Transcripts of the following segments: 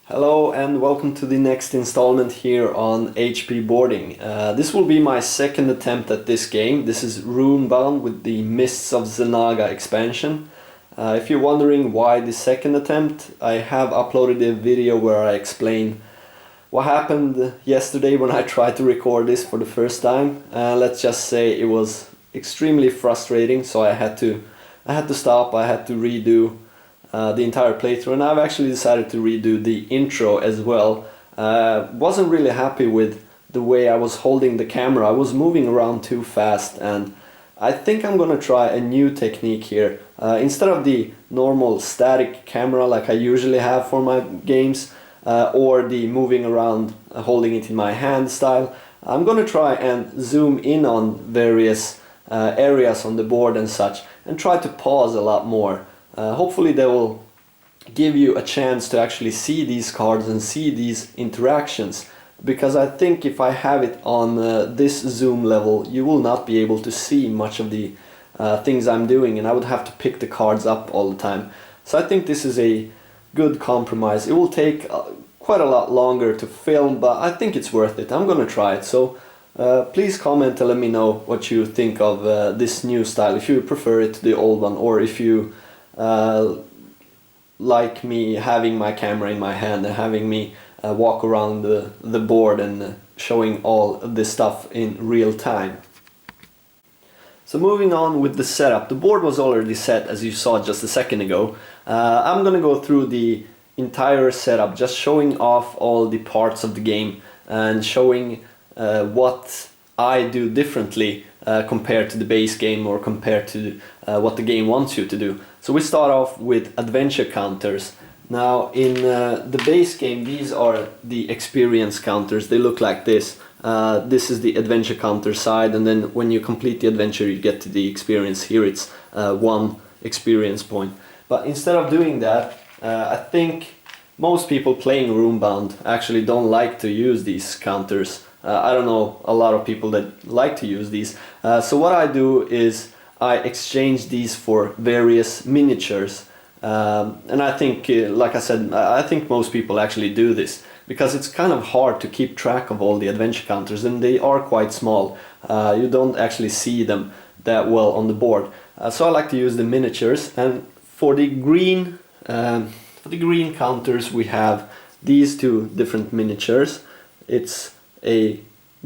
Hello and welcome to the next installment here on HP Boarding. This will be my second attempt at this game. This is Runebound with the Mists of Zanaga expansion. If you're wondering why the second attempt, I have uploaded a video where I explain what happened yesterday when I tried to record this for the first time. Let's just say it was extremely frustrating, so I had to stop, I had to redo the entire playthrough, and I've actually decided to redo the intro as well. Wasn't really happy with the way I was holding the camera. I was moving around too fast, and I think I'm gonna try a new technique here. Instead of the normal static camera like I usually have for my games, or the moving around holding it in my hand style, I'm gonna try and zoom in on various areas on the board and such, and try to pause a lot more. Hopefully they will give you a chance to actually see these cards and see these interactions, because I think if I have it on this zoom level, you will not be able to see much of the things I'm doing, and I would have to pick the cards up all the time. So I think this is a good compromise. It will take quite a lot longer to film, but I think it's worth it. I'm gonna try it. So please comment and let me know what you think of this new style, if you prefer it to the old one, or if you like me having my camera in my hand and having me walk around the board and showing all this stuff in real time. So moving on with the setup, the board was already set as you saw just a second ago. I'm gonna go through the entire setup, just showing off all the parts of the game and showing what I do differently compared to the base game, or compared to what the game wants you to do. So we start off with adventure counters. Now in the base game, these are the experience counters. They look like this. This is the adventure counter side, and then when you complete the adventure you get to the experience. Here it's 1 experience point. But instead of doing that, I think most people playing Runebound actually don't like to use these counters. I don't know a lot of people that like to use these. So what I do is I exchange these for various miniatures. And I think, like I said, I think most people actually do this, because it's kind of hard to keep track of all the adventure counters, and they are quite small. You don't actually see them that well on the board. So I like to use the miniatures. And for the green counters, we have these 2 different miniatures. It's a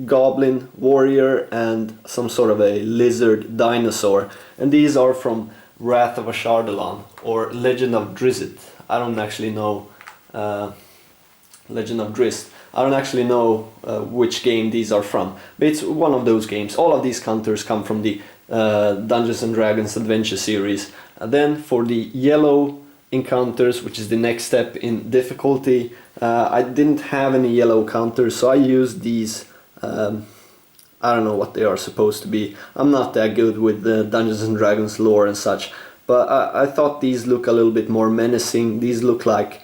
goblin warrior and some sort of a lizard dinosaur, and these are from Wrath of Harridan or Legend of Drizzt. I don't actually know Legend of Drizzt. I don't actually know which game these are from, but it's one of those games. All of these counters come from the Dungeons and Dragons Adventure series. Then for the yellow encounters, which is the next step in difficulty, I didn't have any yellow counters, so I used these. I don't know what they are supposed to be. I'm not that good with the Dungeons and Dragons lore and such, but I thought these look a little bit more menacing. These look like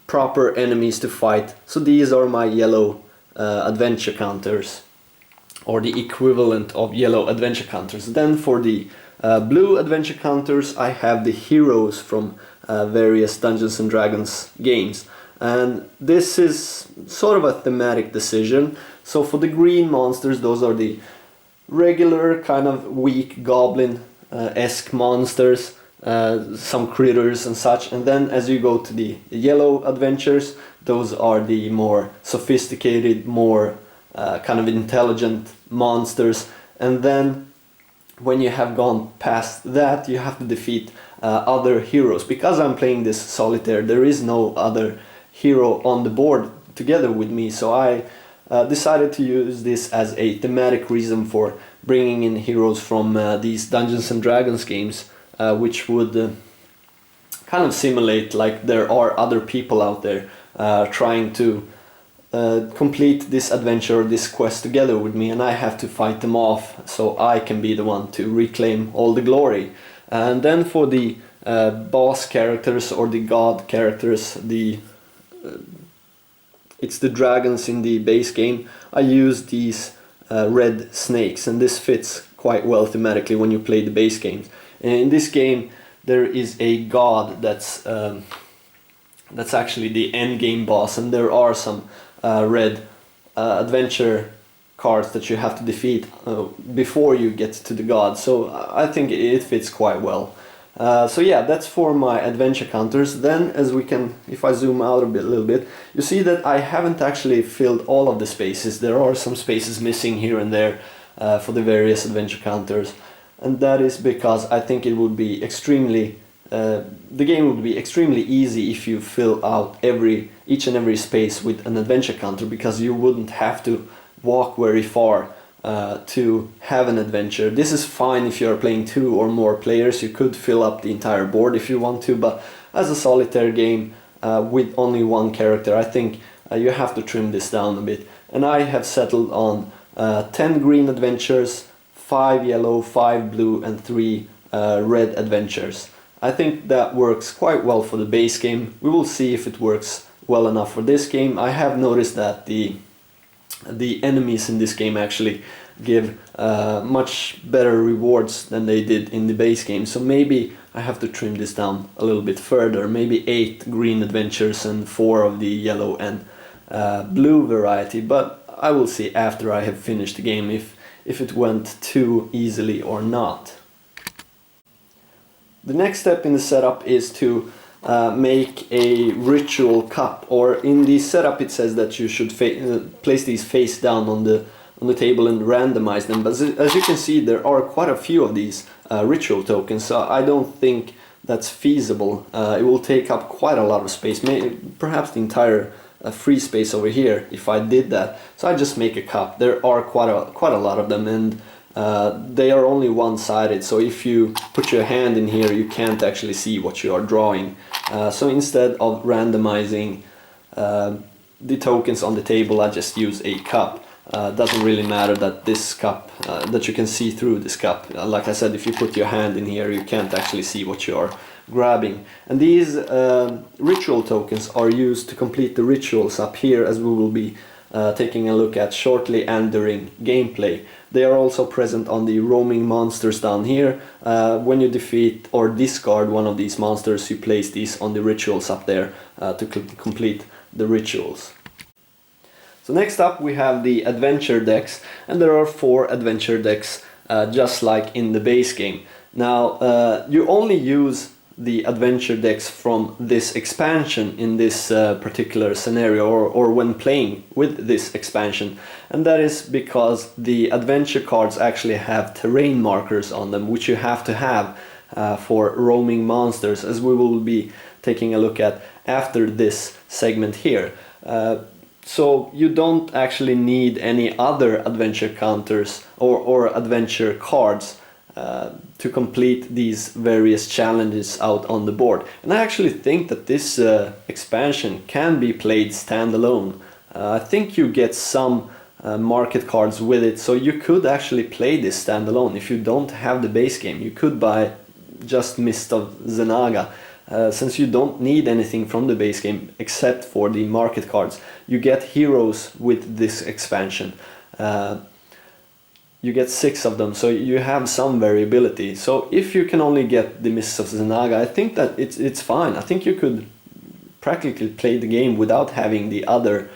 proper enemies to fight, so these are my yellow adventure counters, or the equivalent of yellow adventure counters. Then for the blue adventure counters, I have the heroes from various Dungeons and Dragons games, and this is sort of a thematic decision. So for the green monsters, those are the regular kind of weak goblin-esque monsters, some critters and such. And then as you go to the yellow adventures, those are the more sophisticated, more kind of intelligent monsters. And then when you have gone past that, you have to defeat other heroes. Because I'm playing this solitaire, there is no other hero on the board together with me, so I decided to use this as a thematic reason for bringing in heroes from these Dungeons and Dragons games, which would kind of simulate like there are other people out there trying to complete this adventure or this quest together with me, and I have to fight them off so I can be the one to reclaim all the glory. And then for the boss characters or the god characters, it's the dragons in the base game, I use these red snakes, and this fits quite well thematically when you play the base games. In this game there is a god that's That's actually the end game boss, and there are some red adventure cards that you have to defeat before you get to the god. So I think it fits quite well. So yeah, that's for my adventure counters. Then, as we can, if I zoom out a little bit, you see that I haven't actually filled all of the spaces. There are some spaces missing here and there for the various adventure counters, and that is because I think it would be extremely the game would be extremely easy if you fill out each and every space with an adventure counter, because you wouldn't have to walk very far to have an adventure. This is fine if you're playing 2 or more players. You could fill up the entire board if you want to, but as a solitaire game with only one character, I think you have to trim this down a bit. And I have settled on 10 green adventures, 5 yellow, 5 blue and 3 red adventures. I think that works quite well for the base game. We will see if it works well enough for this game. I have noticed that the enemies in this game actually give much better rewards than they did in the base game. So maybe I have to trim this down a little bit further. Maybe 8 green adventures and 4 of the yellow and blue variety. But I will see after I have finished the game if it went too easily or not. The next step in the setup is to make a ritual cup, or in the setup it says that you should place these face down on the table and randomize them. But as you can see, there are quite a few of these ritual tokens, so I don't think that's feasible. It will take up quite a lot of space, perhaps the entire free space over here if I did that. So I just make a cup. There are quite a lot of them, and they are only one-sided, so if you put your hand in here you can't actually see what you are drawing. So instead of randomizing the tokens on the table, I just use a cup. Doesn't really matter that this cup, that you can see through this cup. Like I said, if you put your hand in here you can't actually see what you are grabbing. And these ritual tokens are used to complete the rituals up here, as we will be taking a look at shortly and during gameplay. They are also present on the roaming monsters down here. When you defeat or discard one of these monsters, you place these on the rituals up there to complete the rituals. So next up we have the adventure decks, and there are 4 adventure decks just like in the base game. Now you only use the adventure decks from this expansion in this particular scenario, or when playing with this expansion, and that is because the adventure cards actually have terrain markers on them, which you have to have for roaming monsters, as we will be taking a look at after this segment here. So you don't actually need any other adventure counters or adventure cards to complete these various challenges out on the board. And I actually think that this expansion can be played standalone. I think you get some market cards with it, so you could actually play this standalone. If you don't have the base game, you could buy just Mists of Zanaga. Since you don't need anything from the base game except for the market cards. You get heroes with this expansion. You get 6 of them, so you have some variability. So if you can only get the Mists of Zanaga, I think that it's fine. I think you could practically play the game without having the other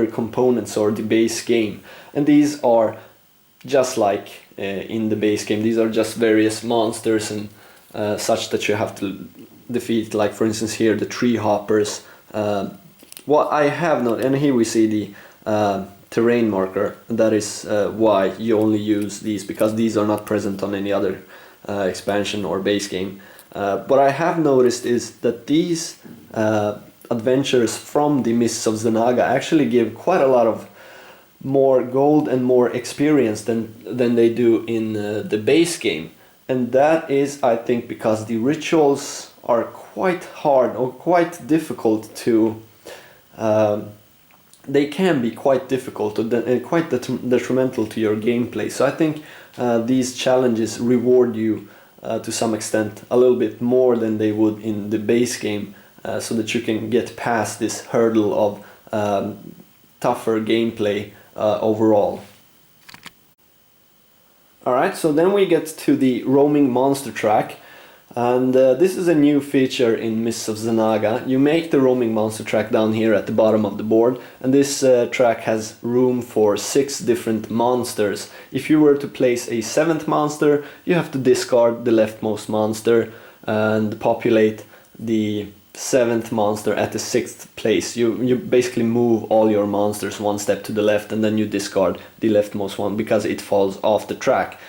components or the base game. And these are just like in the base game. These are just various monsters and such that you have to defeat. Like for instance here, the tree hoppers. What I have not, and here we see the terrain marker. That is why you only use these, because these are not present on any other expansion or base game. What I have noticed is that these adventures from the Mists of Zanaga actually give quite a lot of more gold and more experience than they do in the base game. And that is, I think, because the rituals are quite hard or quite difficult to they can be quite difficult and quite detrimental to your gameplay. So I think these challenges reward you to some extent a little bit more than they would in the base game, so that you can get past this hurdle of tougher gameplay overall. Alright, so then we get to the roaming monster track. And this is a new feature in Mists of Zanaga. You make the roaming monster track down here at the bottom of the board, and this track has room for 6 different monsters. If you were to place a 7th monster, you have to discard the leftmost monster and populate the 7th monster at the 6th place. You basically move all your monsters 1 step to the left, and then you discard the leftmost one because it falls off the track.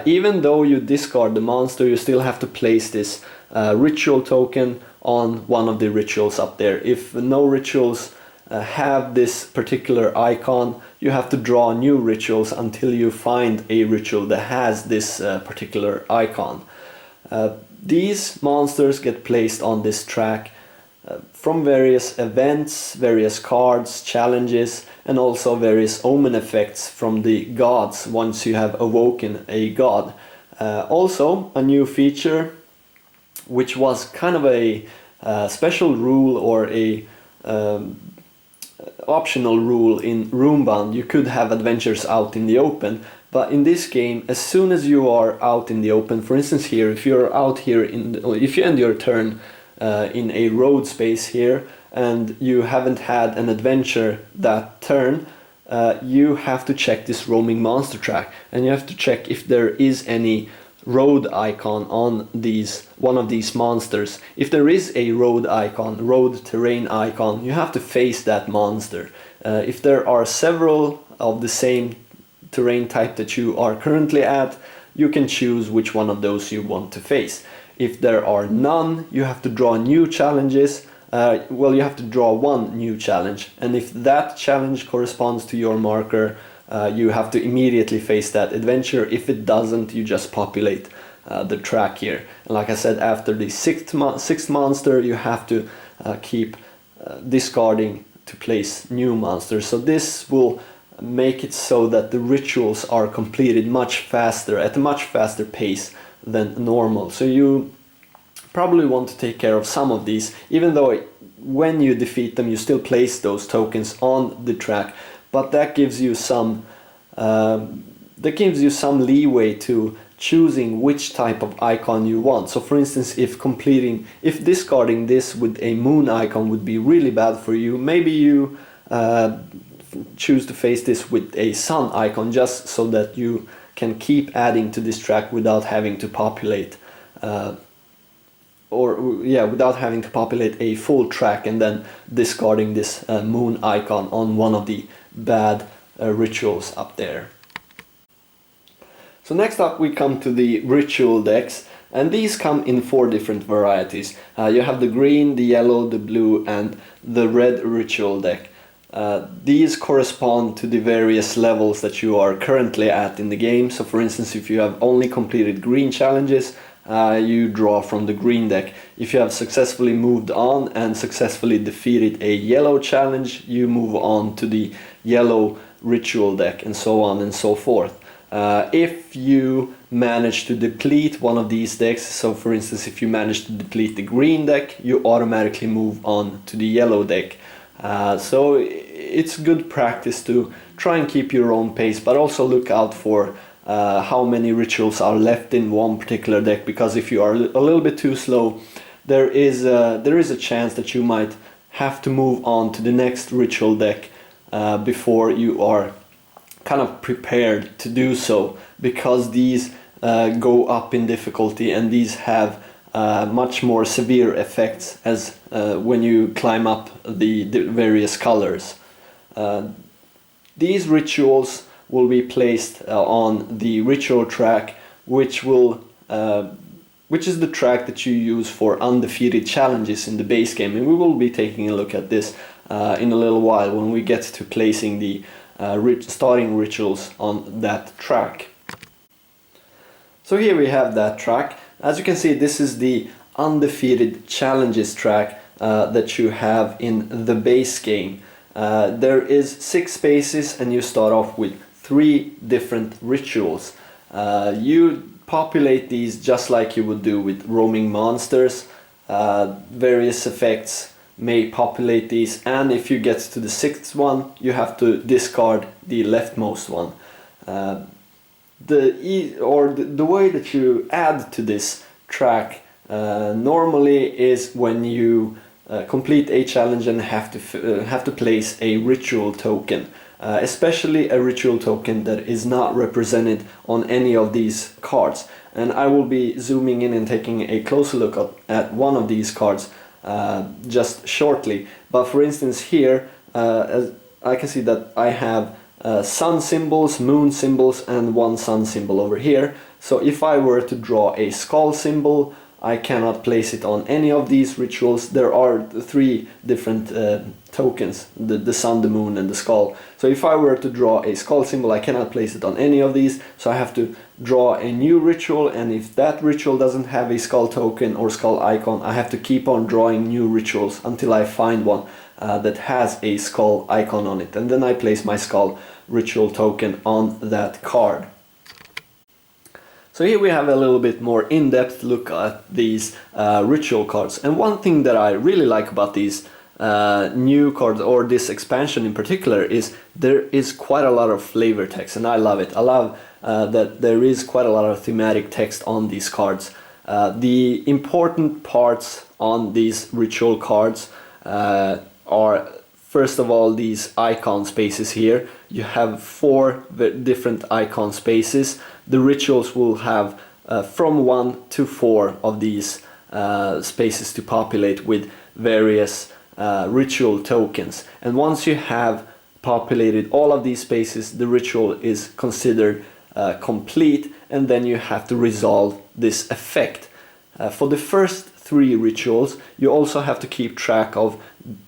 Even though you discard the monster, you still have to place this ritual token on one of the rituals up there. If no rituals have this particular icon, you have to draw new rituals until you find a ritual that has this particular icon. These monsters get placed on this track from various events, various cards, challenges, and also various omen effects from the gods once you have awoken a god. Also, a new feature, which was kind of a special rule or a optional rule in Runebound. You could have adventures out in the open, but in this game, as soon as you are out in the open, for instance here, if you're out here if you end your turn in a road space here and you haven't had an adventure that turn, you have to check this roaming monster track, and you have to check if there is any road icon on one of these monsters. If there is a road icon, road terrain icon, you have to face that monster. If there are several of the same terrain type that you are currently at, you can choose which one of those you want to face. If there are none, you have to draw new challenges. Well, you have to draw 1 new challenge, and if that challenge corresponds to your marker, you have to immediately face that adventure. If it doesn't, you just populate the track here. And like I said, after the 6th monster, you have to keep discarding to place new monsters. So this will make it so that the rituals are completed much faster, at a much faster pace than normal. So you probably want to take care of some of these, even though when you defeat them you still place those tokens on the track, but that gives you some leeway to choosing which type of icon you want. So for instance, if discarding this with a moon icon would be really bad for you, maybe you choose to face this with a sun icon, just so that you can keep adding to this track without having to populate without having to populate a full track and then discarding this moon icon on one of the bad rituals up there. So next up we come to the ritual decks, and these come in 4 different varieties. You have the green, the yellow, the blue, and the red ritual deck. These correspond to the various levels that you are currently at in the game. So for instance, if you have only completed green challenges, you draw from the green deck. If you have successfully moved on and successfully defeated a yellow challenge, you move on to the yellow ritual deck, and so on and so forth. If you manage to deplete one of these decks, so for instance if you manage to deplete the green deck, you automatically move on to the yellow deck. So it's good practice to try and keep your own pace, but also look out for how many rituals are left in one particular deck, because if you are a little bit too slow, there is a chance that you might have to move on to the next ritual deck before you are kind of prepared to do so, because these go up in difficulty, and these have much more severe effects as when you climb up the various colors. These rituals will be placed on the ritual track, which is the track that you use for undefeated challenges in the base game, and we will be taking a look at this in a little while when we get to placing the starting rituals on that track. So here we have that track. As you can see, this is the undefeated challenges track that you have in the base game. There is 6 spaces, and you start off with 3 different rituals. You populate these just like you would do with roaming monsters. Various effects may populate these, and if you get to the 6th one, you have to discard the leftmost one. The way that you add to this track normally is when you complete a challenge and have to place a ritual token, especially a ritual token that is not represented on any of these cards. And I will be zooming in and taking a closer look at one of these cards just shortly. But for instance here, as I can see that I have sun symbols, moon symbols, and one sun symbol over here. So if I were to draw a skull symbol, I cannot place it on any of these rituals. There are three different tokens, the sun, the moon, and the skull. So if I were to draw a skull symbol, I cannot place it on any of these. So I have to draw a new ritual, and if that ritual doesn't have a skull token or skull icon, I have to keep on drawing new rituals until I find one that has a skull icon on it. And then I place my skull ritual token on that card. So here we have a little bit more in-depth look at these ritual cards. And one thing that I really like about these new cards, or this expansion in particular, is there is quite a lot of flavor text, and I love it. I love that there is quite a lot of thematic text on these cards. The important parts on these ritual cards are, first of all, these icon spaces here. You have 4 different icon spaces. The rituals will have from 1 to 4 of these spaces to populate with various ritual tokens. And once you have populated all of these spaces, the ritual is considered complete, and then you have to resolve this effect. For the first 3 rituals, you also have to keep track of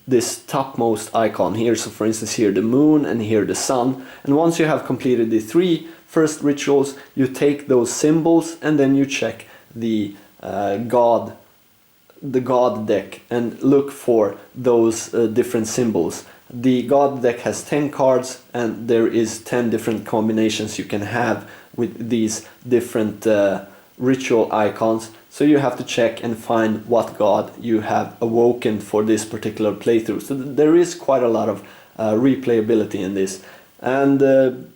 this topmost icon here. So for instance here the moon and here the sun. And once you have completed the 3 first rituals, you take those symbols and then you check the god deck and look for those different symbols. The god deck has 10 cards, and there is 10 different combinations you can have with these different ritual icons. So you have to check and find what god you have awoken for this particular playthrough. So there is quite a lot of replayability in this. And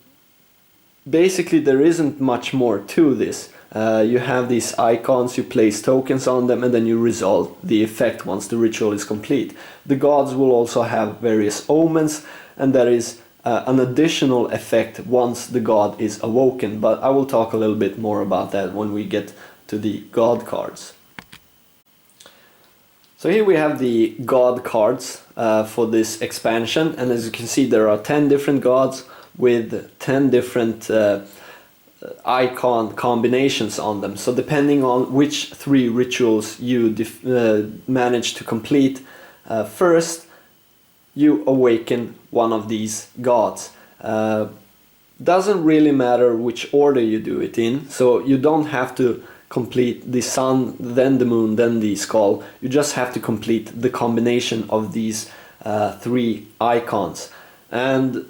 basically there isn't much more to this. You have these icons, you place tokens on them, and then you resolve the effect once the ritual is complete. The gods will also have various omens, and that is an additional effect once the god is awoken. But I will talk a little bit more about that when we get to the god cards. So here we have the god cards for this expansion, and as you can see there are 10 different gods with 10 different icon combinations on them. So depending on which 3 rituals you manage to complete first, you awaken one of these gods. Doesn't really matter which order you do it in, so you don't have to complete the sun, then the moon, then the skull. You just have to complete the combination of these 3 icons. And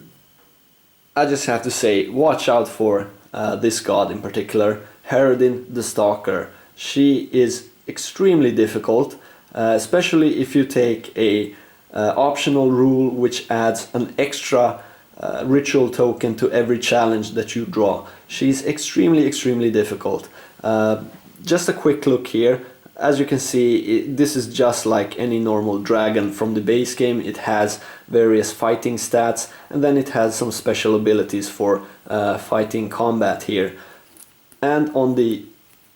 I just have to say, watch out for this god in particular, Harridan the Stalker. She is extremely difficult, especially if you take a optional rule which adds an extra ritual token to every challenge that you draw. She's extremely difficult. Just a quick look here. As you can see, this is just like any normal dragon from the base game. It has various fighting stats, and then it has some special abilities for fighting combat here. And on the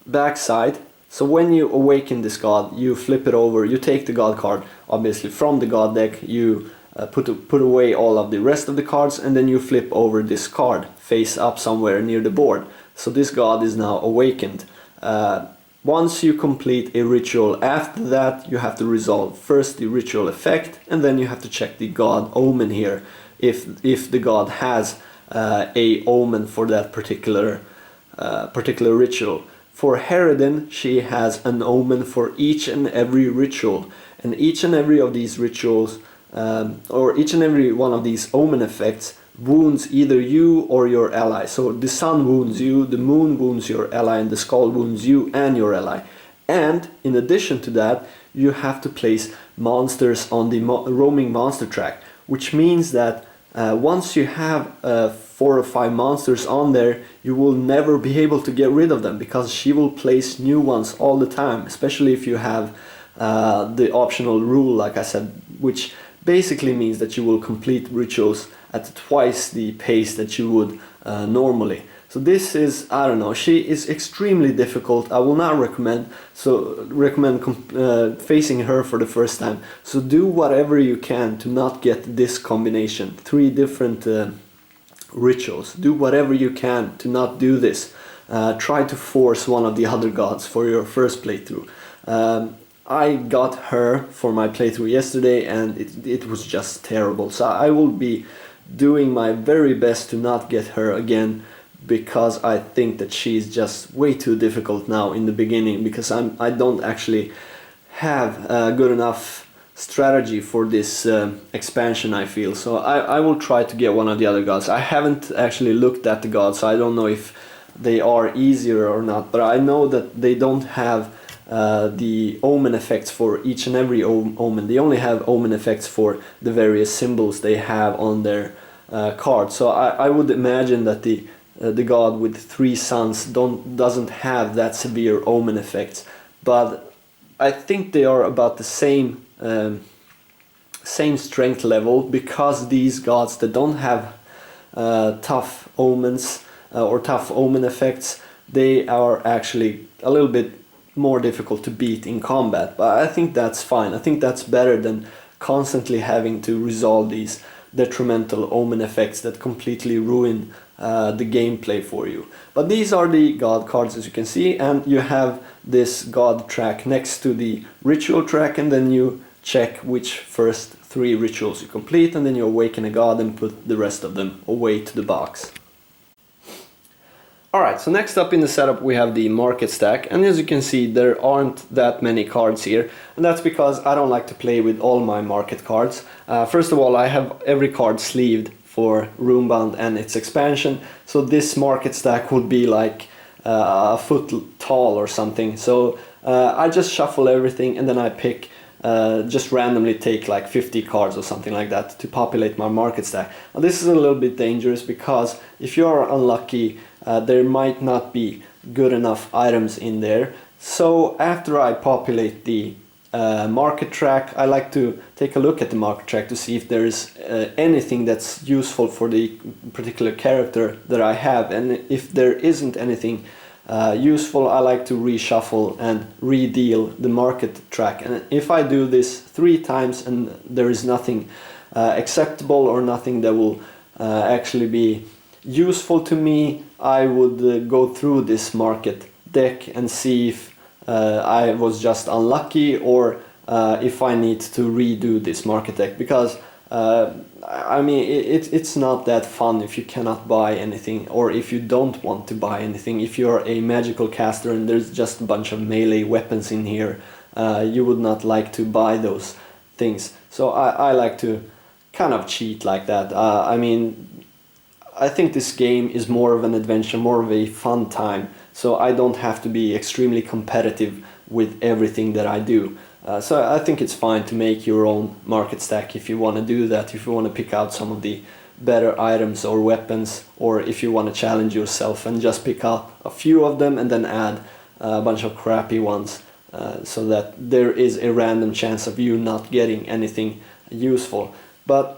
back side, so when you awaken this god, you flip it over, you take the god card obviously from the god deck, you put away all of the rest of the cards, and then you flip over this card face up somewhere near the board. So this god is now awakened. Once you complete a ritual after that, you have to resolve first the ritual effect, and then you have to check the god omen here if the god has a omen for that particular ritual. For Harridan, she has an omen for each and every ritual, and each and every of these rituals or each and every one of these omen effects wounds either you or your ally. So the sun wounds you, the moon wounds your ally, and the skull wounds you and your ally. And in addition to that, you have to place monsters on the roaming monster track, which means that once you have 4 or 5 monsters on there, you will never be able to get rid of them, because she will place new ones all the time, especially if you have the optional rule, like I said, which basically means that you will complete rituals at twice the pace that you would normally. So this is, I don't know, she is extremely difficult. I will not recommend facing her for the first time. So do whatever you can to not get this combination, 3 different rituals. Do whatever you can to not do this. Try to force one of the other gods for your first playthrough. I got her for my playthrough yesterday, and it was just terrible. So I will be doing my very best to not get her again, because I think that she's just way too difficult now in the beginning, because I don't actually have a good enough strategy for this expansion, I feel. So I will try to get one of the other gods. I haven't actually looked at the gods, so I don't know if they are easier or not, but I know that they don't have the omen effects for each and every omen. They only have omen effects for the various symbols they have on their card. So I would imagine that the god with 3 suns doesn't have that severe omen effects, but I think they are about the same strength level, because these gods that don't have tough omens or tough omen effects, they are actually a little bit more difficult to beat in combat. But I think that's fine. I think that's better than constantly having to resolve these detrimental omen effects that completely ruin the gameplay for you. But these are the god cards, as you can see, and you have this god track next to the ritual track, and then you check which first 3 rituals you complete, and then you awaken a god and put the rest of them away to the box. Alright, so next up in the setup we have the market stack, and as you can see there aren't that many cards here, and that's because I don't like to play with all my market cards. First of all, I have every card sleeved for Runebound and its expansion, so this market stack would be like a foot tall or something. So I just shuffle everything, and then I pick, just randomly take like 50 cards or something like that to populate my market stack. Now this is a little bit dangerous, because if you are unlucky, there might not be good enough items in there. So after I populate the market track, I like to take a look at the market track to see if there is anything that's useful for the particular character that I have, and if there isn't anything useful, I like to reshuffle and redeal the market track. And if I do this 3 times and there is nothing acceptable or nothing that will actually be useful to me, I would go through this market deck and see if I was just unlucky, or if I need to redo this market deck, because I mean it's not that fun if you cannot buy anything, or if you don't want to buy anything. If you're a magical caster and there's just a bunch of melee weapons in here, you would not like to buy those things. So I like to kind of cheat like that. I mean, I think this game is more of an adventure, more of a fun time, so I don't have to be extremely competitive with everything that I do. So I think it's fine to make your own market stack if you want to do that, if you want to pick out some of the better items or weapons, or if you want to challenge yourself and just pick up a few of them and then add a bunch of crappy ones, so that there is a random chance of you not getting anything useful. But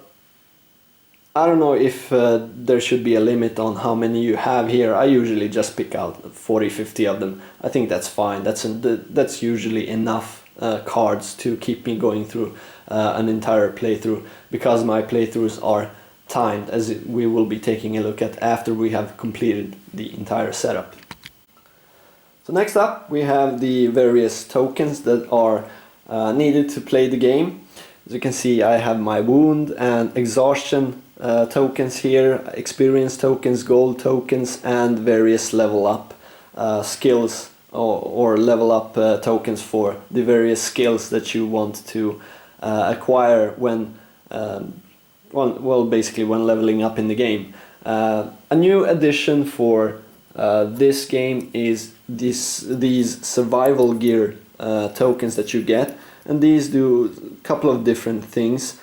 I don't know if there should be a limit on how many you have here. I usually just pick out 40-50 of them. I think that's fine. That's usually enough cards to keep me going through an entire playthrough, because my playthroughs are timed, as we will be taking a look at after we have completed the entire setup. So next up we have the various tokens that are needed to play the game. As you can see, I have my wound and exhaustion tokens here, experience tokens, gold tokens, and various level up skills or level up tokens for the various skills that you want to acquire when basically when leveling up in the game. A new addition for this game is these survival gear tokens that you get, and these do a couple of different things.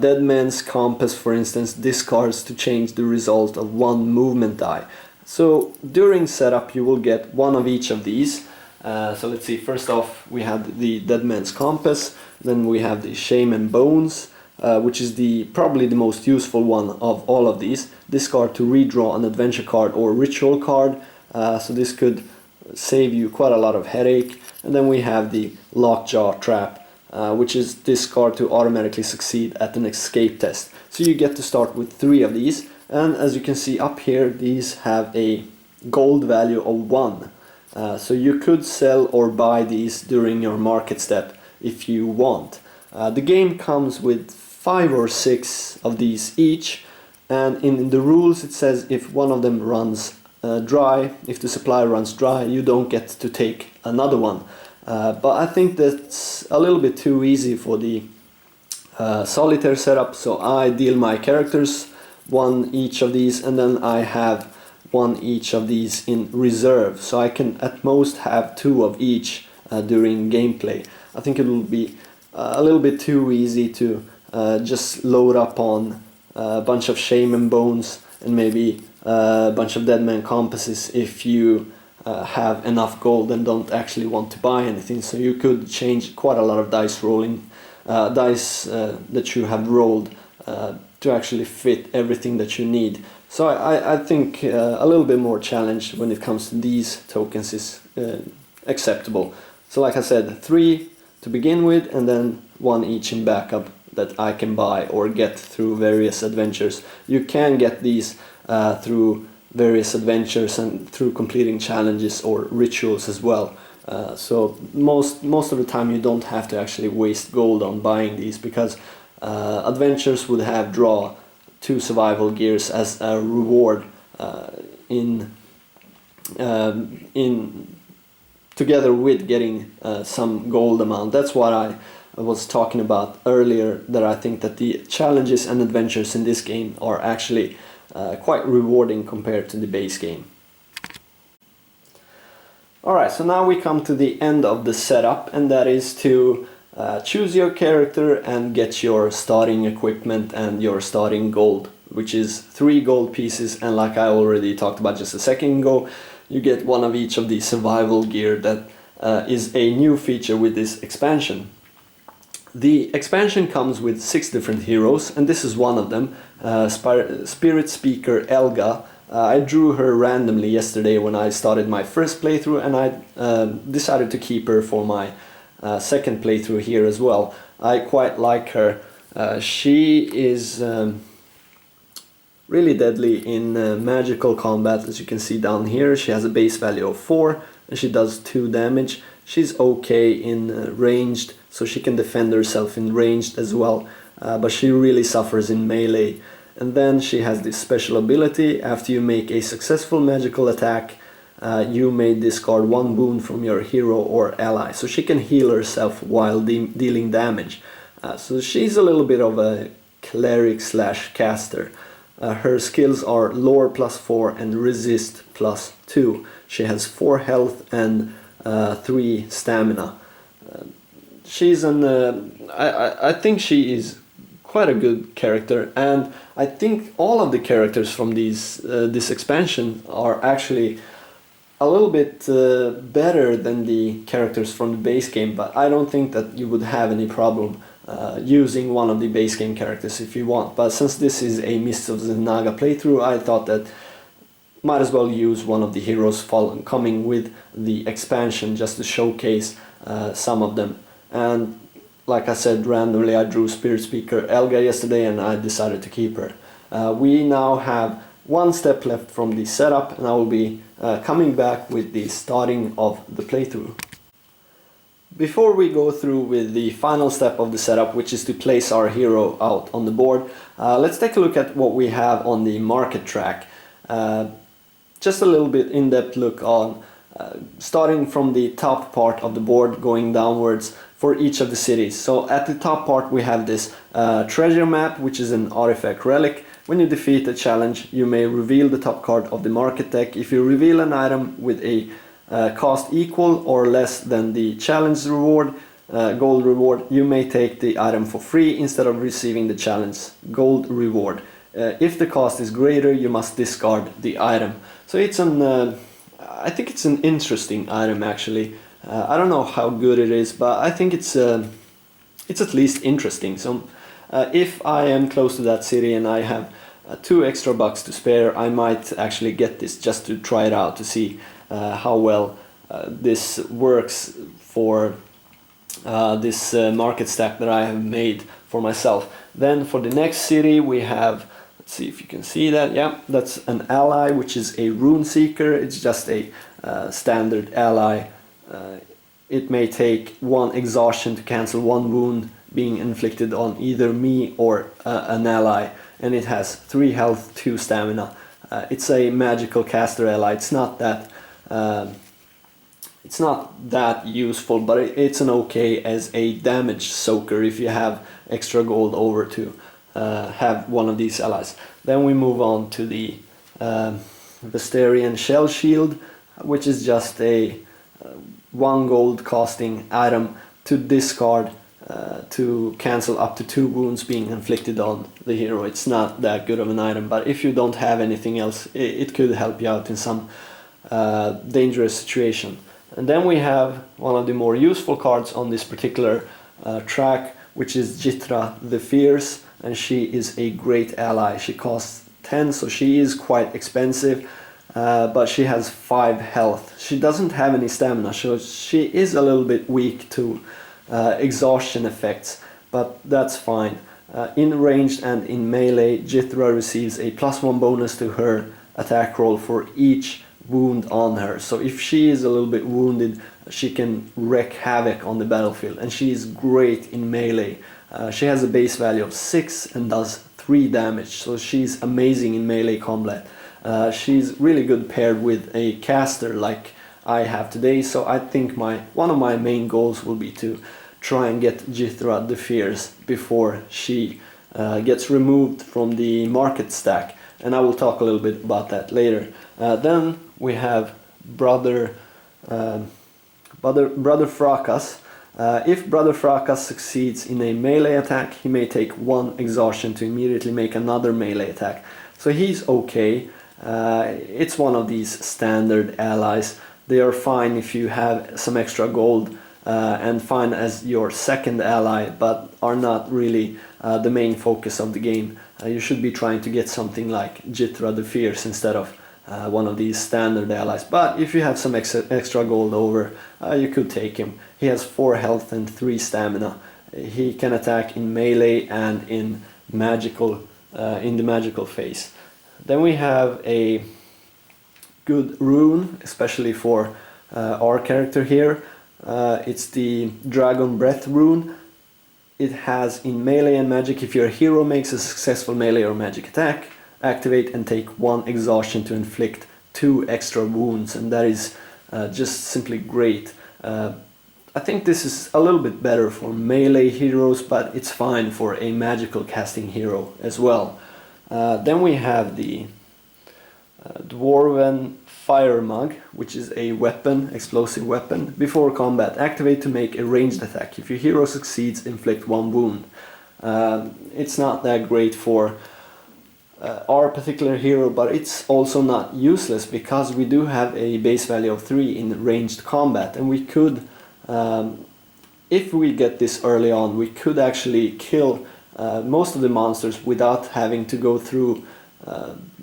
Dead Man's Compass, for instance, discards to change the result of one movement die. So during setup you will get one of each of these. So let's see, first off we have the Dead Man's Compass, then we have the Shame and Bones, which is probably the most useful one of all of these. Discard to redraw an adventure card or ritual card, so this could save you quite a lot of headache. And then we have the Lockjaw Trap, which is discard to automatically succeed at an escape test. So you get to start with 3 of these, and as you can see up here, these have a gold value of 1. So you could sell or buy these during your market step if you want. The game comes with 5 or 6 of these each, and in the rules it says if one of them runs dry, if the supply runs dry, you don't get to take another one. But I think that's a little bit too easy for the solitaire setup, so I deal my characters 1 each of these, and then I have 1 each of these in reserve, so I can at most have 2 of each during gameplay. I think it will be a little bit too easy to just load up on a bunch of Shame and Bones and maybe a bunch of Dead Man Compasses if you have enough gold and don't actually want to buy anything. So you could change quite a lot of dice rolling, that you have rolled to actually fit everything that you need. So I think a little bit more challenge when it comes to these tokens is acceptable. So like I said, 3 to begin with, and then 1 each in backup that I can buy or get through various adventures. You can get these through various adventures and through completing challenges or rituals as well. So most of the time you don't have to actually waste gold on buying these, because adventures would have draw 2 survival gears as a reward together with getting some gold amount. That's what I was talking about earlier, that I think that the challenges and adventures in this game are actually quite rewarding compared to the base game. Alright, so now we come to the end of the setup, and that is to choose your character and get your starting equipment and your starting gold, which is 3 gold pieces, and like I already talked about just a second ago, you get 1 of each of the survival gear that is a new feature with this expansion. The expansion comes with 6 different heroes, and this is one of them, Spirit Speaker Elga. I drew her randomly yesterday when I started my first playthrough, and I decided to keep her for my second playthrough here as well. I quite like her. She is really deadly in magical combat, as you can see down here. She has a base value of 4 and she does 2 damage. She's okay in ranged, so she can defend herself in ranged as well, but she really suffers in melee. And then she has this special ability: after you make a successful magical attack, you may discard 1 wound from your hero or ally. So she can heal herself while dealing damage. So she's a little bit of a cleric slash caster. Her skills are lore +4 and resist +2. She has 4 health and 3 stamina. She's I think she is quite a good character, and I think all of the characters from this expansion are actually a little bit better than the characters from the base game, but I don't think that you would have any problem using one of the base game characters if you want. But since this is a Mists of Zanaga playthrough, I thought that might as well use one of the heroes coming with the expansion just to showcase some of them. And like I said, randomly I drew Spirit Speaker Elga yesterday and I decided to keep her. We now have 1 step left from the setup, and I will be coming back with the starting of the playthrough. Before we go through with the final step of the setup, which is to place our hero out on the board, let's take a look at what we have on the market track. Just a little bit in-depth look on starting from the top part of the board going downwards for each of the cities. So at the top part we have this treasure map, which is an artifact relic. When you defeat a challenge, you may reveal the top card of the market deck. If you reveal an item with a cost equal or less than the challenge reward, gold reward, you may take the item for free instead of receiving the challenge gold reward. If the cost is greater, you must discard the item. So it's I think it's an interesting item actually. I don't know how good it is, but I think it's at least interesting. So if I am close to that city and I have 2 extra bucks to spare, I might actually get this just to try it out to see how well this works for this market stack that I have made for myself. Then for the next city we have, let's see if you can see that, yeah, that's an ally, which is a rune seeker. It's just a standard ally. It may take 1 exhaustion to cancel 1 wound being inflicted on either me or an ally, and it has 3 health, 2 stamina. It's a magical caster ally. It's not that useful, but it's an okay as a damage soaker if you have extra gold over to have one of these allies. Then we move on to the Vesterian Shell Shield, which is just a 1 gold costing item to discard to cancel up to 2 wounds being inflicted on the hero. It's not that good of an item, but if you don't have anything else, it could help you out in some dangerous situation. And then we have one of the more useful cards on this particular track, which is Jitra the Fierce, and she is a great ally. She costs 10, so she is quite expensive, but she has 5 health. She doesn't have any stamina, so she is a little bit weak to exhaustion effects, but that's fine. In ranged and in melee, Jitra receives a +1 bonus to her attack roll for each wound on her. So if she is a little bit wounded, she can wreak havoc on the battlefield, and she is great in melee. She has a base value of 6 and does 3 damage, so she's amazing in melee combat. She's really good paired with a caster like I have today, so I think one of my main goals will be to try and get Jitra the Fierce before she gets removed from the market stack, and I will talk a little bit about that later. Then we have Brother Fracas. If Brother Fracas succeeds in a melee attack, he may take 1 exhaustion to immediately make another melee attack. So he's okay. It's one of these standard allies. They are fine if you have some extra gold and fine as your second ally, but are not really the main focus of the game. You should be trying to get something like Jitra the Fierce instead of one of these standard allies. But if you have some extra gold over, you could take him. He has 4 health and 3 stamina. He can attack in melee and in magical, in the magical phase. Then we have a good rune, especially for our character here. It's the Dragon Breath rune. It has in melee and magic, if your hero makes a successful melee or magic attack, activate and take 1 exhaustion to inflict 2 extra wounds, and that is just simply great. I think this is a little bit better for melee heroes, but it's fine for a magical casting hero as well. Then we have the Dwarven Fire Mug, which is a weapon, explosive weapon. Before combat, activate to make a ranged attack. If your hero succeeds, inflict 1 wound. It's not that great for our particular hero, but it's also not useless because we do have a base value of 3 in ranged combat, and we could, if we get this early on, we could actually kill most of the monsters without having to go through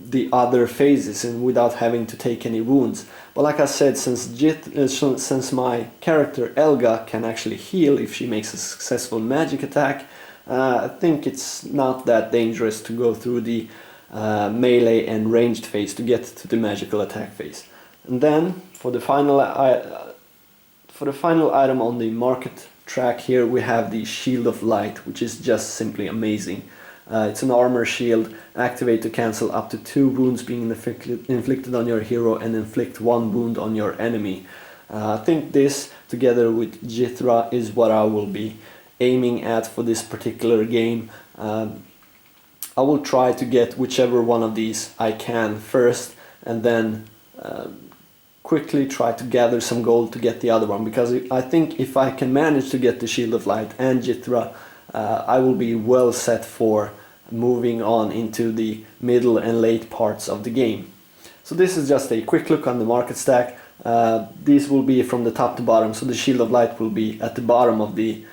the other phases and without having to take any wounds. But like I said, since my character Elga can actually heal if she makes a successful magic attack, I think it's not that dangerous to go through the melee and ranged phase to get to the magical attack phase. And then for the final item on the market track here, we have the Shield of Light, which is just simply amazing. It's an armor shield. Activate to cancel up to 2 wounds being inflicted on your hero and inflict 1 wound on your enemy. I think this, together with Jitra, is what I will be aiming at for this particular game. I will try to get whichever one of these I can first, and then quickly try to gather some gold to get the other one, because I think if I can manage to get the Shield of Light and Jitra, I will be well set for moving on into the middle and late parts of the game. So this is just a quick look on the market stack. These will be from the top to bottom, so the Shield of Light will be at the bottom of the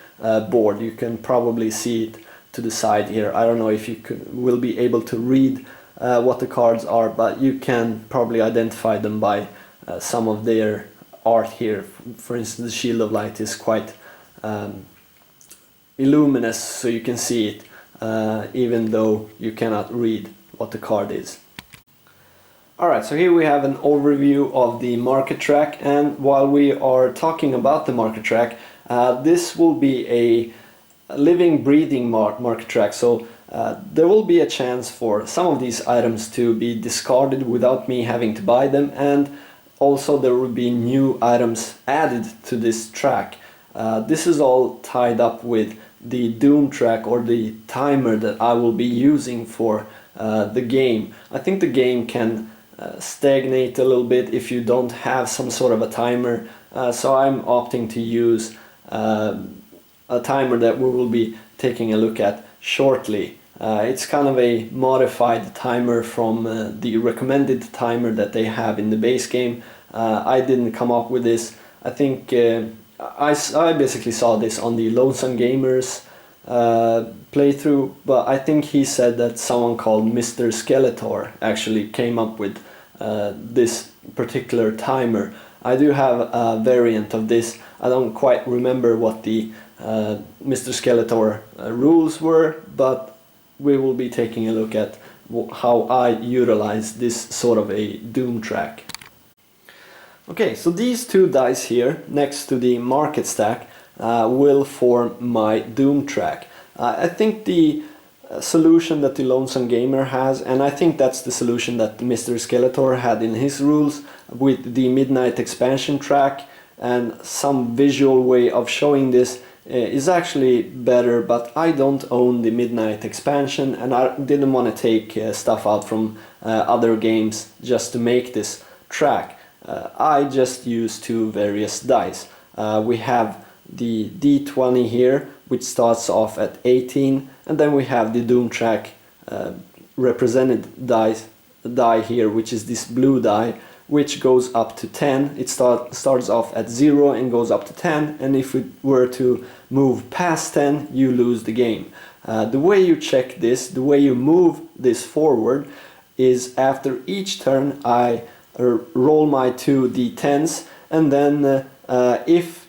board. You can probably see it to the side here. I don't know if you will be able to read what the cards are, but you can probably identify them by some of their art here. For instance, the Shield of Light is quite illuminous, so you can see it even though you cannot read what the card is. Alright, so here we have an overview of the market track, and while we are talking about the market track, this will be a living, breathing market track, so there will be a chance for some of these items to be discarded without me having to buy them, and also there will be new items added to this track. This is all tied up with the Doom track, or the timer that I will be using for the game. I think the game can stagnate a little bit if you don't have some sort of a timer, so I'm opting to use a timer that we will be taking a look at shortly. It's kind of a modified timer from the recommended timer that they have in the base game. I didn't come up with this. I think I basically saw this on the Lonesome Gamer's playthrough, but I think he said that someone called Mr. Skeletor actually came up with this particular timer. I do have a variant of this. I don't quite remember what the Mr. Skeletor rules were, but we will be taking a look at how I utilize this sort of a Doom track. Okay, so these two dice here next to the market stack will form my Doom track. I think the solution that the Lonesome Gamer has, and I think that's the solution that Mr. Skeletor had in his rules, with the Midnight expansion track and some visual way of showing this, is actually better, but I don't own the Midnight expansion, and I didn't want to take stuff out from other games just to make this track. I just use two various dice. We have the D20 here, which starts off at 18, and then we have the Doom track represented die here, which is this blue die, which goes up to 10. It starts off at 0 and goes up to 10, and if we were to move past 10, you lose the game. The way you check this, the way you move this forward, is after each turn I roll my two d10s, and then if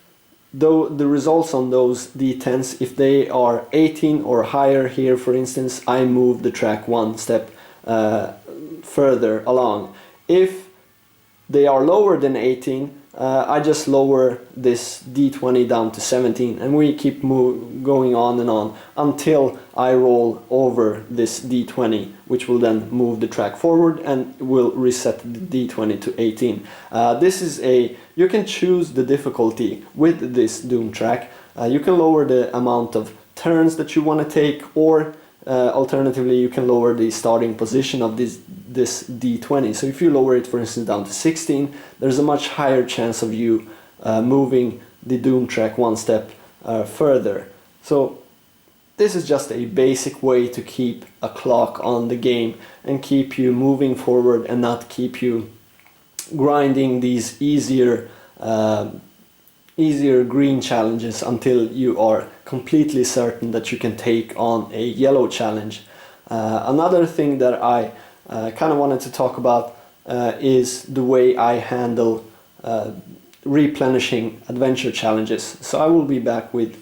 the results on those d10s, if they are 18 or higher here, for instance, I move the track one step further along. If they are lower than 18, I just lower this d20 down to 17, and we keep going on and on until I roll over this d20, which will then move the track forward and will reset the d20 to 18. This is you can choose the difficulty with this Doom track. You can lower the amount of turns that you want to take, or alternatively you can lower the starting position of this d20. So if you lower it, for instance, down to 16, there's a much higher chance of you moving the Doom track one step further. So this is just a basic way to keep a clock on the game and keep you moving forward, and not keep you grinding these easier green challenges until you are completely certain that you can take on a yellow challenge. Another thing that I kind of wanted to talk about is the way I handle replenishing adventure challenges. So I will be back with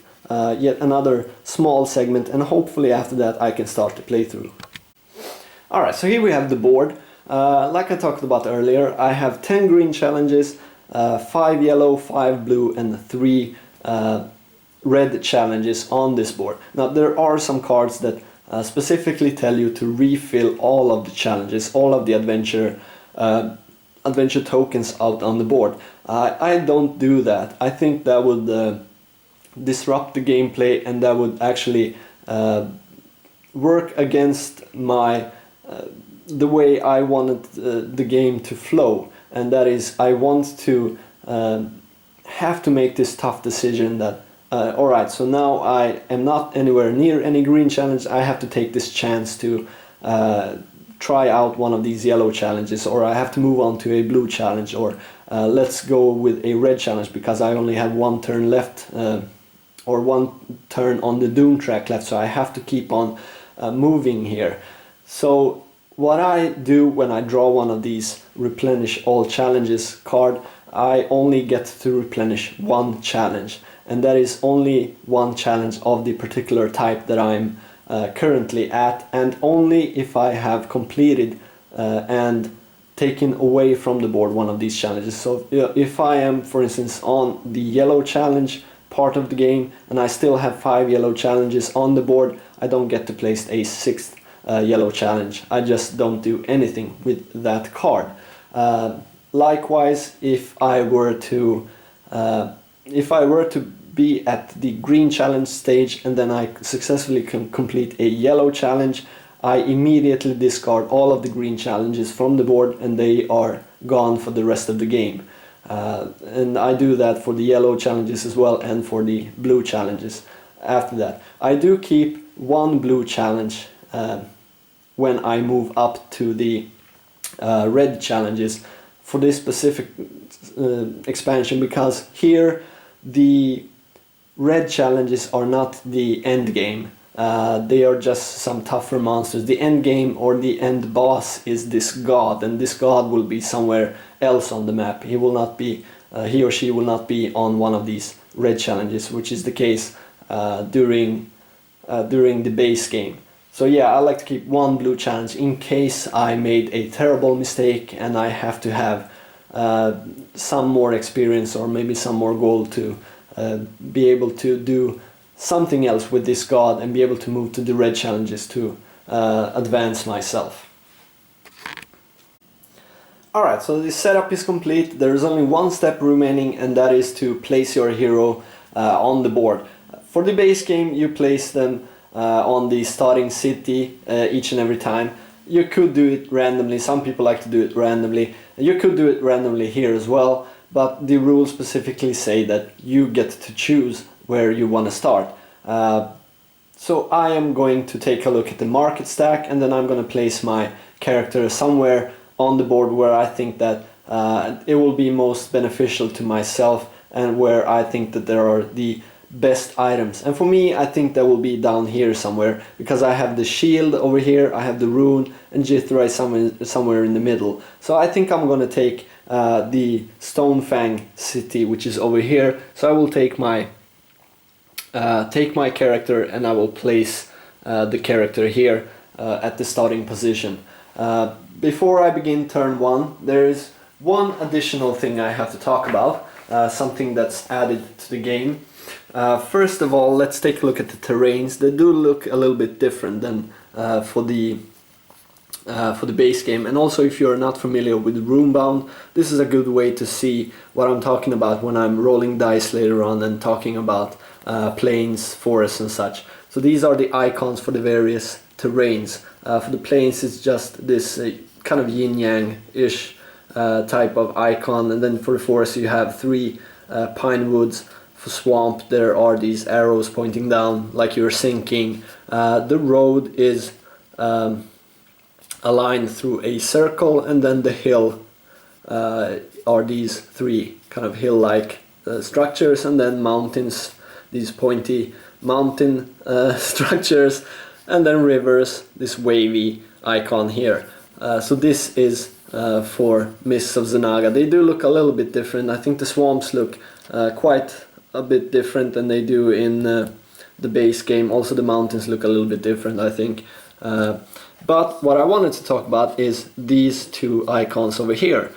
yet another small segment, and hopefully after that I can start the playthrough. Alright, so here we have the board. Like I talked about earlier, I have 10 green challenges, 5 yellow, 5 blue, and 3 red challenges on this board. Now there are some cards that specifically tell you to refill all of the challenges, all of the adventure tokens out on the board. I don't do that. I think that would disrupt the gameplay, and that would actually work against the way I wanted the game to flow. and that is I want to have to make this tough decision that alright, so now I am not anywhere near any green challenge, I have to take this chance to try out one of these yellow challenges, or I have to move on to a blue challenge, or let's go with a red challenge because I only have one turn left, or one turn on the doom track left, so I have to keep on moving here. So what I do when I draw one of these replenish all challenges card, I only get to replenish one challenge, and that is only one challenge of the particular type that I'm currently at, and only if I have completed and taken away from the board one of these challenges. So if I am, for instance, on the yellow challenge part of the game and I still have 5 yellow challenges on the board, I don't get to place a 6th yellow challenge. I just don't do anything with that card. Likewise, if I were to be at the green challenge stage and then I successfully complete a yellow challenge, I immediately discard all of the green challenges from the board and they are gone for the rest of the game. And I do that for the yellow challenges as well and for the blue challenges after that. I do keep one blue challenge when I move up to the red challenges for this specific expansion, because here the red challenges are not the end game. They are just some tougher monsters. The end game or the end boss is this god, and this god will be somewhere else on the map. He will not be, he or she will not be on one of these red challenges, which is the case during the base game. So yeah, I like to keep one blue challenge in case I made a terrible mistake and I have to have some more experience or maybe some more gold to be able to do something else with this god and be able to move to the red challenges to advance myself. Alright, so the setup is complete. There is only one step remaining, and that is to place your hero on the board. For the base game, you place them on the starting city each and every time. You could do it randomly. Some people like to do it randomly. You could do it randomly here as well, but the rules specifically say that you get to choose where you want to start. So I am going to take a look at the market stack, and then I'm going to place my character somewhere on the board where I think that it will be most beneficial to myself and where I think that there are the best items. And for me, I think that will be down here somewhere, because I have the shield over here, I have the rune, and Jithra is somewhere in the middle. So I think I'm going to take the Stonefang city, which is over here. So I will take my character and I will place the character here at the starting position. Before I begin turn 1, there is one additional thing I have to talk about, something that's added to the game. First of all, let's take a look at the terrains. They do look a little bit different than for the base game. And also, if you're not familiar with Runebound, this is a good way to see what I'm talking about when I'm rolling dice later on and talking about plains, forests and such. So these are the icons for the various terrains. For the plains, it's just this kind of yin-yang-ish type of icon, and then for the forest you have 3 pine woods. For swamp there are these arrows pointing down like you're sinking. The road is a line through a circle, and then the hill are these 3 kind of hill-like structures, and then mountains, these pointy mountain structures, and then rivers, this wavy icon here. So this is for Mists of Zanaga. They do look a little bit different. I think the swamps look quite a bit different than they do in the base game. Also the mountains look a little bit different, I think. But what I wanted to talk about is these 2 icons over here,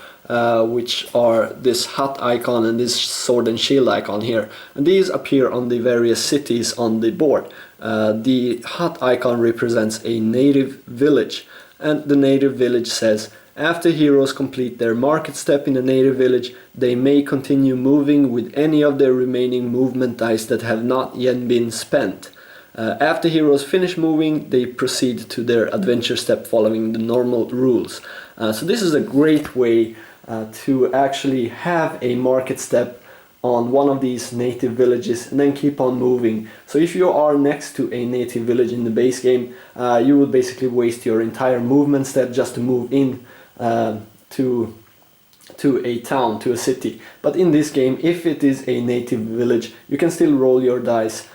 which are this hut icon and this sword and shield icon here. And these appear on the various cities on the board. The hut icon represents a native village, and the native village says, after heroes complete their market step in a native village, they may continue moving with any of their remaining movement dice that have not yet been spent. After heroes finish moving, they proceed to their adventure step following the normal rules. So this is a great way to actually have a market step on one of these native villages and then keep on moving. So if you are next to a native village in the base game, you would basically waste your entire movement step just to move in to a town, to a city. But in this game, if it is a native village, you can still roll your dice,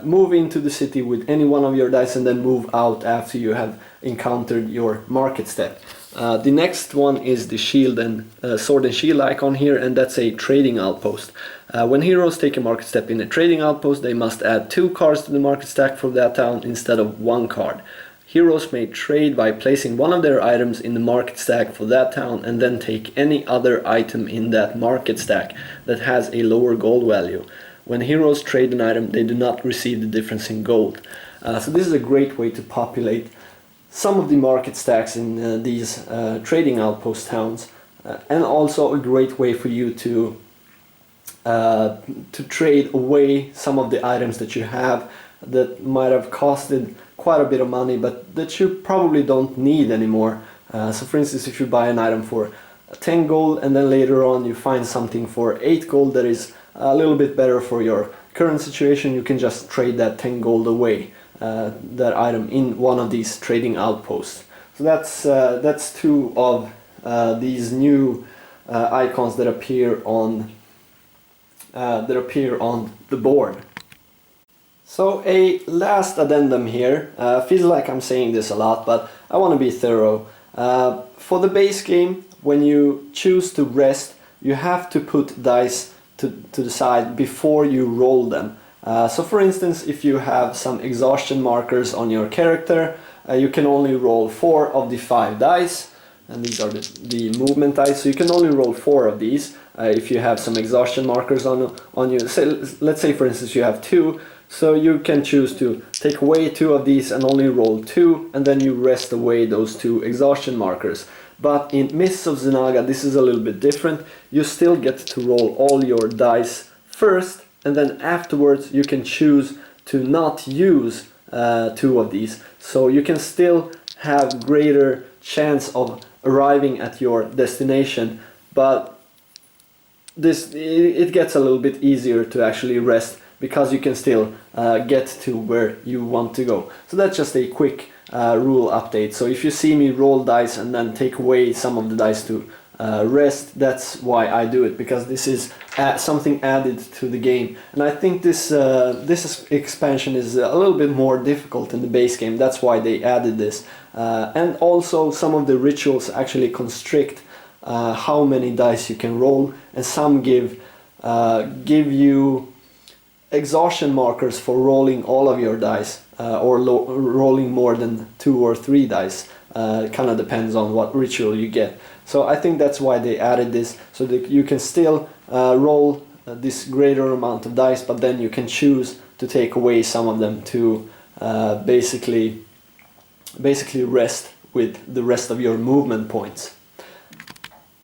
move into the city with any one of your dice, and then move out after you have encountered your market step. The next one is the shield and sword and shield icon here, and that's a trading outpost. When heroes take a market step in a trading outpost, they must add 2 cards to the market stack for that town instead of 1 card. Heroes may trade by placing one of their items in the market stack for that town and then take any other item in that market stack that has a lower gold value. When heroes trade an item, they do not receive the difference in gold. So this is a great way to populate some of the market stacks in these trading outpost towns, and also a great way for you to trade away some of the items that you have that might have costed quite a bit of money but that you probably don't need anymore. So for instance, if you buy an item for 10 gold and then later on you find something for 8 gold that is a little bit better for your current situation, you can just trade that 10 gold away, that item, in one of these trading outposts. So that's 2 of these new icons that appear on the board. So a last addendum here. Feels like I'm saying this a lot, but I want to be thorough. For the base game, when you choose to rest, you have to put dice to the side before you roll them. So for instance, if you have some exhaustion markers on your character, you can only roll 4 of the 5 dice, and these are the movement dice, so you can only roll 4 of these. If you have some exhaustion markers on you, let's say for instance you have 2, so you can choose to take away 2 of these and only roll 2, and then you rest away those 2 exhaustion markers. But in Mists of Zanaga this is a little bit different. You still get to roll all your dice first, and then afterwards you can choose to not use 2 of these. So you can still have greater chance of arriving at your destination, but it gets a little bit easier to actually rest because you can still get to where you want to go. So that's just a quick rule update. So if you see me roll dice and then take away some of the dice to rest, that's why I do it, because this is something added to the game. And I think this expansion is a little bit more difficult in the base game. That's why they added this. And also some of the rituals actually constrict how many dice you can roll, and some give you exhaustion markers for rolling all of your dice, or rolling more than 2 or 3 dice. Kind of depends on what ritual you get. So I think that's why they added this, so that you can still roll this greater amount of dice, but then you can choose to take away some of them to basically rest with the rest of your movement points.